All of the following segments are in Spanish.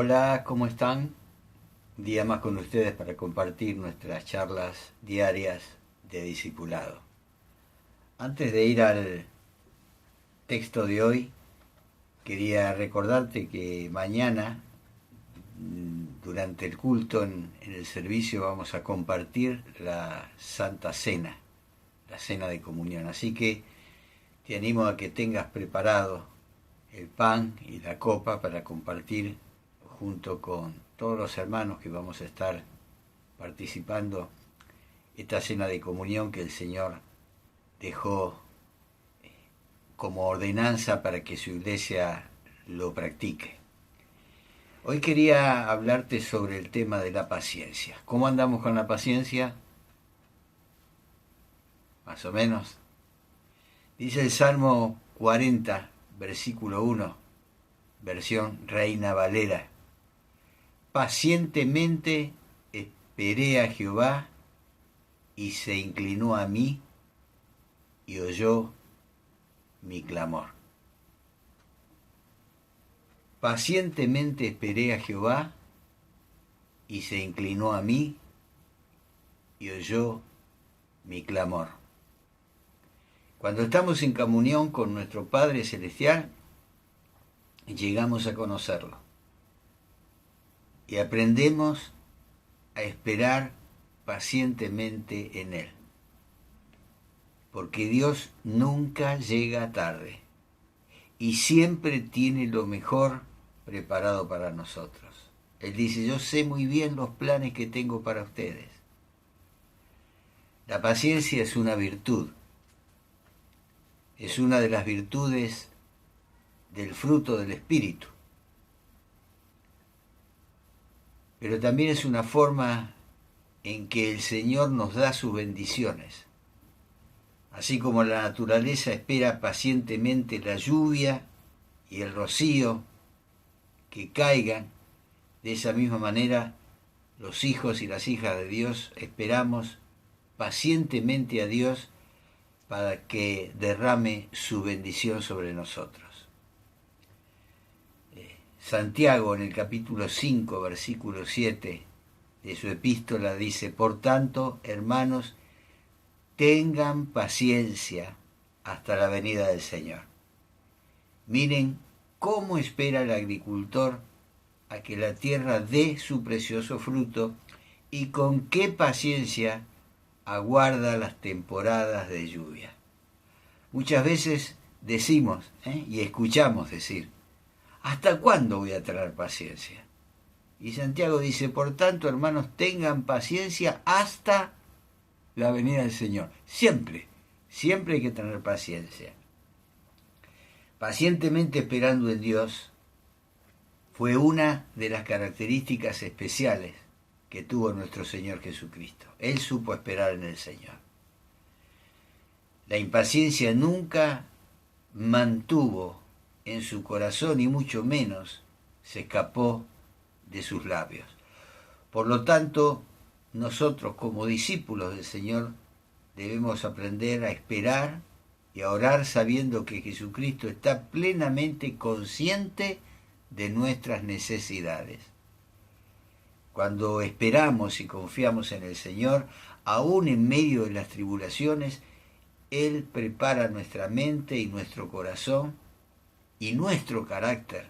Hola, ¿cómo están? Un día más con ustedes para compartir nuestras charlas diarias de discipulado. Antes de ir al texto de hoy, quería recordarte que mañana, durante el culto, en el servicio, vamos a compartir la Santa Cena, la Cena de Comunión. Así que te animo a que tengas preparado el pan y la copa para compartir junto con todos los hermanos que vamos a estar participando esta cena de comunión que el Señor dejó como ordenanza para que su iglesia lo practique. Hoy quería hablarte sobre el tema de la paciencia. ¿Cómo andamos con la paciencia? Más o menos. Dice el Salmo 40, versículo 1, versión Reina Valera. Pacientemente esperé a Jehová y se inclinó a mí y oyó mi clamor. Pacientemente esperé a Jehová y se inclinó a mí y oyó mi clamor. Cuando estamos en comunión con nuestro Padre Celestial, llegamos a conocerlo y aprendemos a esperar pacientemente en Él. Porque Dios nunca llega tarde y siempre tiene lo mejor preparado para nosotros. Él dice, yo sé muy bien los planes que tengo para ustedes. La paciencia es una virtud. Es una de las virtudes del fruto del Espíritu. Pero también es una forma en que el Señor nos da sus bendiciones. Así como la naturaleza espera pacientemente la lluvia y el rocío que caigan, de esa misma manera los hijos y las hijas de Dios esperamos pacientemente a Dios para que derrame su bendición sobre nosotros. Santiago en el capítulo 5, versículo 7 de su epístola dice, por tanto, hermanos, tengan paciencia hasta la venida del Señor. Miren cómo espera el agricultor a que la tierra dé su precioso fruto y con qué paciencia aguarda las temporadas de lluvia. Muchas veces decimos y escuchamos decir, ¿hasta cuándo voy a tener paciencia? Y Santiago dice, por tanto, hermanos, tengan paciencia hasta la venida del Señor. Siempre hay que tener paciencia. Pacientemente esperando en Dios fue una de las características especiales que tuvo nuestro Señor Jesucristo. Él supo esperar en el Señor. La impaciencia nunca mantuvo en su corazón y mucho menos se escapó de sus labios. Por lo tanto, nosotros como discípulos del Señor debemos aprender a esperar y a orar sabiendo que Jesucristo está plenamente consciente de nuestras necesidades. Cuando esperamos y confiamos en el Señor, aún en medio de las tribulaciones, Él prepara nuestra mente y nuestro corazón y nuestro carácter,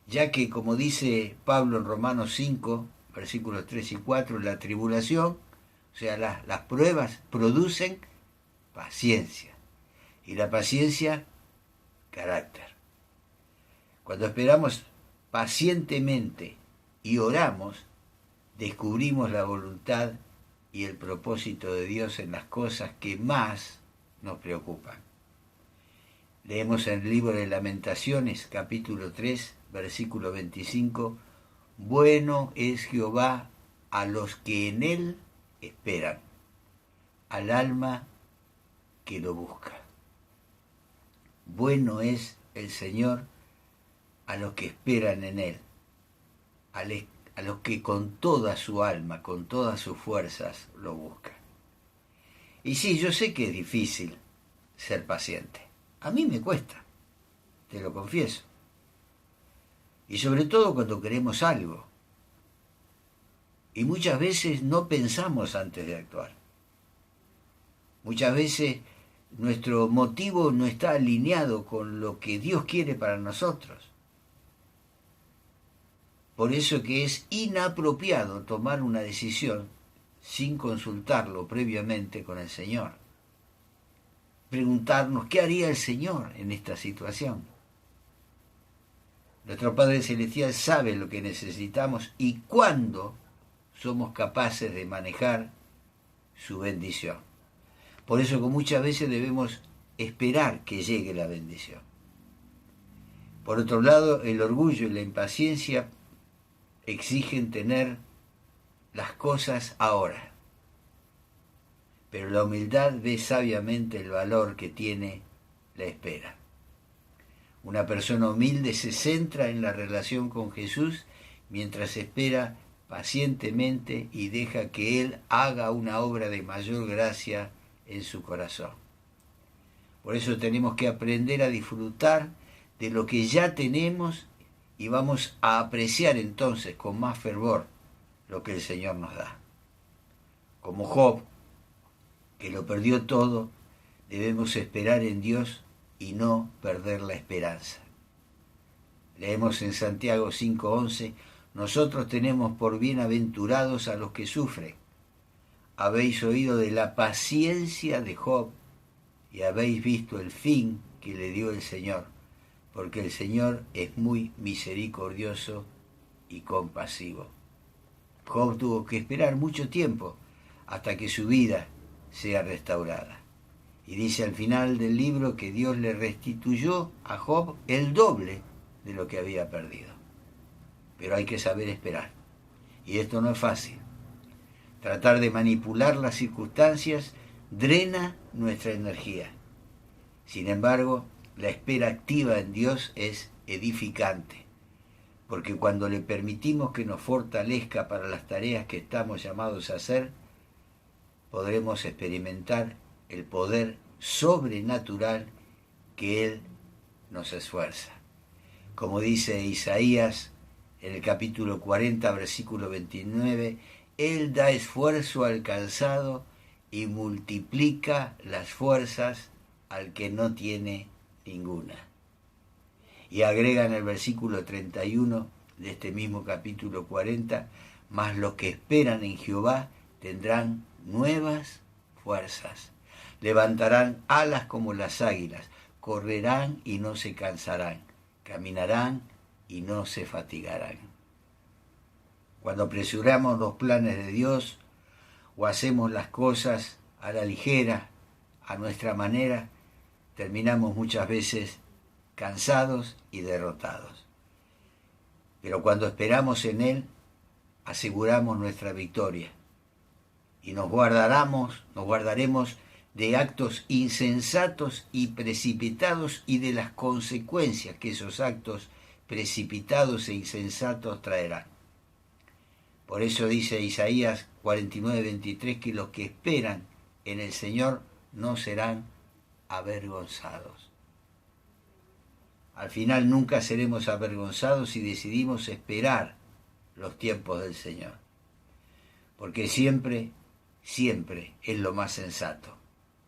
ya que, como dice Pablo en Romanos 5, versículos 3 y 4, la tribulación, o sea, las pruebas producen paciencia, y la paciencia, carácter. Cuando esperamos pacientemente y oramos, descubrimos la voluntad y el propósito de Dios en las cosas que más nos preocupan. Leemos en el libro de Lamentaciones, capítulo 3, versículo 25, bueno es Jehová a los que en Él esperan, al alma que lo busca. Bueno es el Señor a los que esperan en Él, a los que con toda su alma, con todas sus fuerzas lo buscan. Y sí, yo sé que es difícil ser paciente. A mí me cuesta, te lo confieso. Y sobre todo cuando queremos algo. Y muchas veces no pensamos antes de actuar. Muchas veces nuestro motivo no está alineado con lo que Dios quiere para nosotros. Por eso que es inapropiado tomar una decisión sin consultarlo previamente con el Señor. Preguntarnos qué haría el Señor en esta situación. Nuestro Padre Celestial sabe lo que necesitamos y cuándo somos capaces de manejar su bendición. Por eso que muchas veces debemos esperar que llegue la bendición. Por otro lado, el orgullo y la impaciencia exigen tener las cosas ahora. Pero la humildad ve sabiamente el valor que tiene la espera. Una persona humilde se centra en la relación con Jesús mientras espera pacientemente y deja que Él haga una obra de mayor gracia en su corazón. Por eso tenemos que aprender a disfrutar de lo que ya tenemos y vamos a apreciar entonces con más fervor lo que el Señor nos da. Como Job, que lo perdió todo, debemos esperar en Dios y no perder la esperanza. Leemos en Santiago 5:11, nosotros tenemos por bienaventurados a los que sufren. Habéis oído de la paciencia de Job y habéis visto el fin que le dio el Señor, porque el Señor es muy misericordioso y compasivo. Job tuvo que esperar mucho tiempo hasta que su vida sea restaurada. Y dice al final del libro que Dios le restituyó a Job el doble de lo que había perdido. Pero hay que saber esperar. Y esto no es fácil. Tratar de manipular las circunstancias drena nuestra energía. Sin embargo, la espera activa en Dios es edificante, porque cuando le permitimos que nos fortalezca para las tareas que estamos llamados a hacer, podremos experimentar el poder sobrenatural que Él nos esfuerza. Como dice Isaías en el capítulo 40, versículo 29, Él da esfuerzo al cansado y multiplica las fuerzas al que no tiene ninguna. Y agrega en el versículo 31 de este mismo capítulo 40, mas los que esperan en Jehová tendrán nuevas fuerzas, levantarán alas como las águilas, correrán y no se cansarán, caminarán y no se fatigarán. Cuando apresuramos los planes de Dios o hacemos las cosas a la ligera, a nuestra manera, terminamos muchas veces cansados y derrotados. Pero cuando esperamos en Él, aseguramos nuestra victoria y nos guardaremos de actos insensatos y precipitados y de las consecuencias que esos actos precipitados e insensatos traerán. Por eso dice Isaías 49:23 que los que esperan en el Señor no serán avergonzados. Al final nunca seremos avergonzados si decidimos esperar los tiempos del Señor, porque siempre es lo más sensato,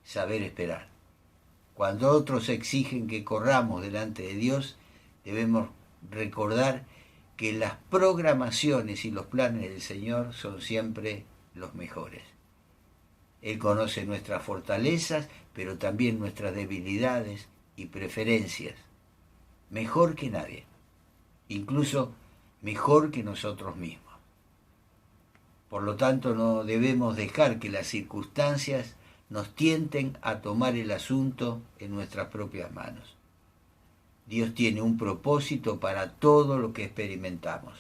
saber esperar. Cuando otros exigen que corramos delante de Dios, debemos recordar que las programaciones y los planes del Señor son siempre los mejores. Él conoce nuestras fortalezas, pero también nuestras debilidades y preferencias, mejor que nadie, incluso mejor que nosotros mismos. Por lo tanto, no debemos dejar que las circunstancias nos tienten a tomar el asunto en nuestras propias manos. Dios tiene un propósito para todo lo que experimentamos.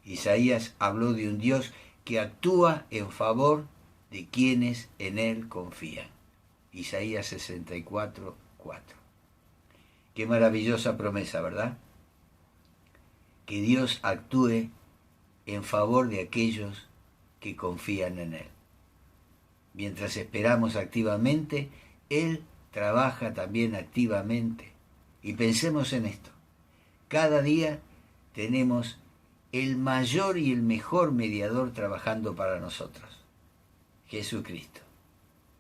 Isaías habló de un Dios que actúa en favor de quienes en Él confían. Isaías 64:4. Qué maravillosa promesa, ¿verdad? Que Dios actúe en favor de aquellos que confían en Él. Mientras esperamos activamente, Él trabaja también activamente. Y pensemos en esto. Cada día tenemos el mayor y el mejor mediador trabajando para nosotros, Jesucristo.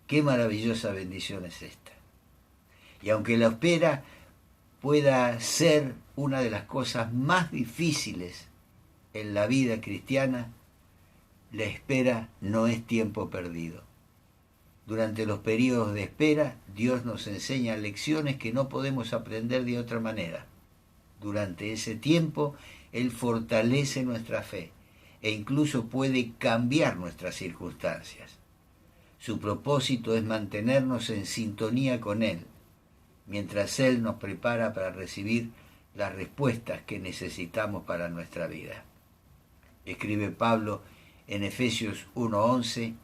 Qué maravillosa bendición es esta. Y aunque la espera pueda ser una de las cosas más difíciles en la vida cristiana, la espera no es tiempo perdido. Durante los periodos de espera, Dios nos enseña lecciones que no podemos aprender de otra manera. Durante ese tiempo, Él fortalece nuestra fe e incluso puede cambiar nuestras circunstancias. Su propósito es mantenernos en sintonía con Él, mientras Él nos prepara para recibir las respuestas que necesitamos para nuestra vida. Escribe Pablo en Efesios 1:11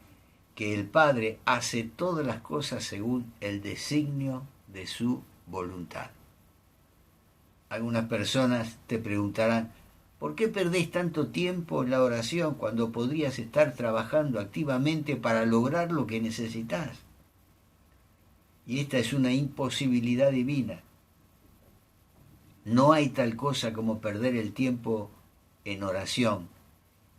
que el Padre hace todas las cosas según el designio de su voluntad. Algunas personas te preguntarán, ¿por qué perdés tanto tiempo en la oración cuando podrías estar trabajando activamente para lograr lo que necesitas? Y esta es una imposibilidad divina. No hay tal cosa como perder el tiempo en oración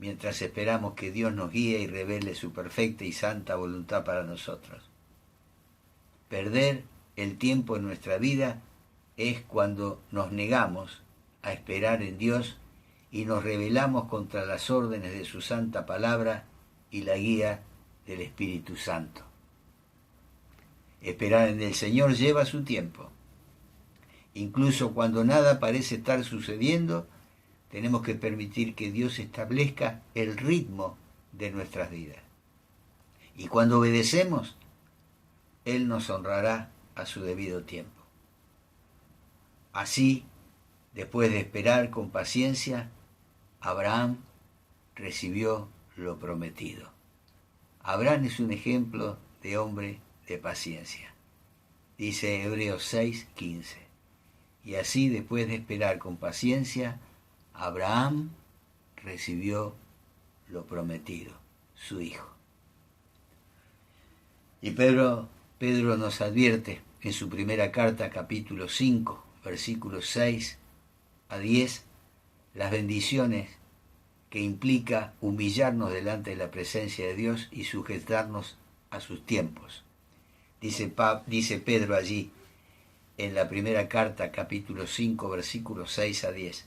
mientras esperamos que Dios nos guíe y revele su perfecta y santa voluntad para nosotros. Perder el tiempo en nuestra vida es cuando nos negamos a esperar en Dios y nos rebelamos contra las órdenes de su santa palabra y la guía del Espíritu Santo. Esperar en el Señor lleva su tiempo. Incluso cuando nada parece estar sucediendo, tenemos que permitir que Dios establezca el ritmo de nuestras vidas. Y cuando obedecemos, Él nos honrará a su debido tiempo. Así, después de esperar con paciencia, Abraham recibió lo prometido. Abraham es un ejemplo de hombre de paciencia. Dice Hebreos 6:15. Y así, después de esperar con paciencia, Abraham recibió lo prometido, su hijo. Y Pedro nos advierte en su primera carta, capítulo 5, versículos 6 a 10, las bendiciones que implica humillarnos delante de la presencia de Dios y sujetarnos a sus tiempos. Dice Pedro allí, en la primera carta, capítulo 5, versículos 6 a 10.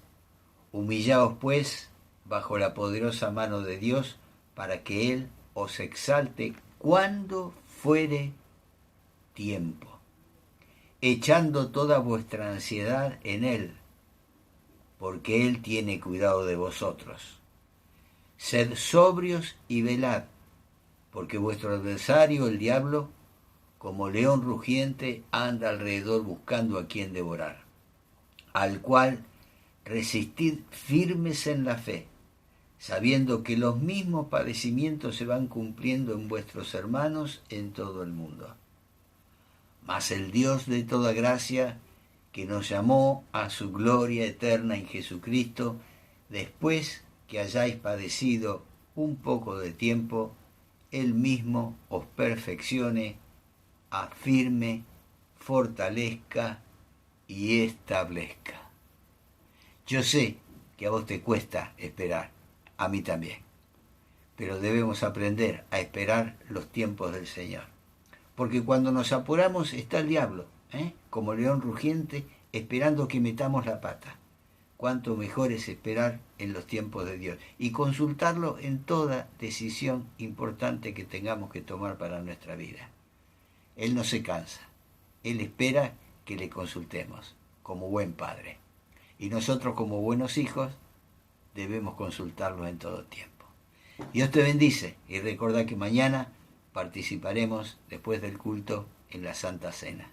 Humillaos, pues, bajo la poderosa mano de Dios, para que Él os exalte cuando fuere tiempo, echando toda vuestra ansiedad en Él, porque Él tiene cuidado de vosotros. Sed sobrios y velad, porque vuestro adversario, el diablo, como león rugiente, anda alrededor buscando a quien devorar, al cual resistid firmes en la fe, sabiendo que los mismos padecimientos se van cumpliendo en vuestros hermanos en todo el mundo. Mas el Dios de toda gracia, que nos llamó a su gloria eterna en Jesucristo, después que hayáis padecido un poco de tiempo, Él mismo os perfeccione, afirme, fortalezca y establezca. Yo sé que a vos te cuesta esperar, a mí también, pero debemos aprender a esperar los tiempos del Señor. Porque cuando nos apuramos está el diablo, como león rugiente, esperando que metamos la pata. Cuánto mejor es esperar en los tiempos de Dios y consultarlo en toda decisión importante que tengamos que tomar para nuestra vida. Él no se cansa, Él espera que le consultemos como buen padre. Y nosotros como buenos hijos debemos consultarlo en todo tiempo. Dios te bendice y recordá que mañana participaremos después del culto en la Santa Cena.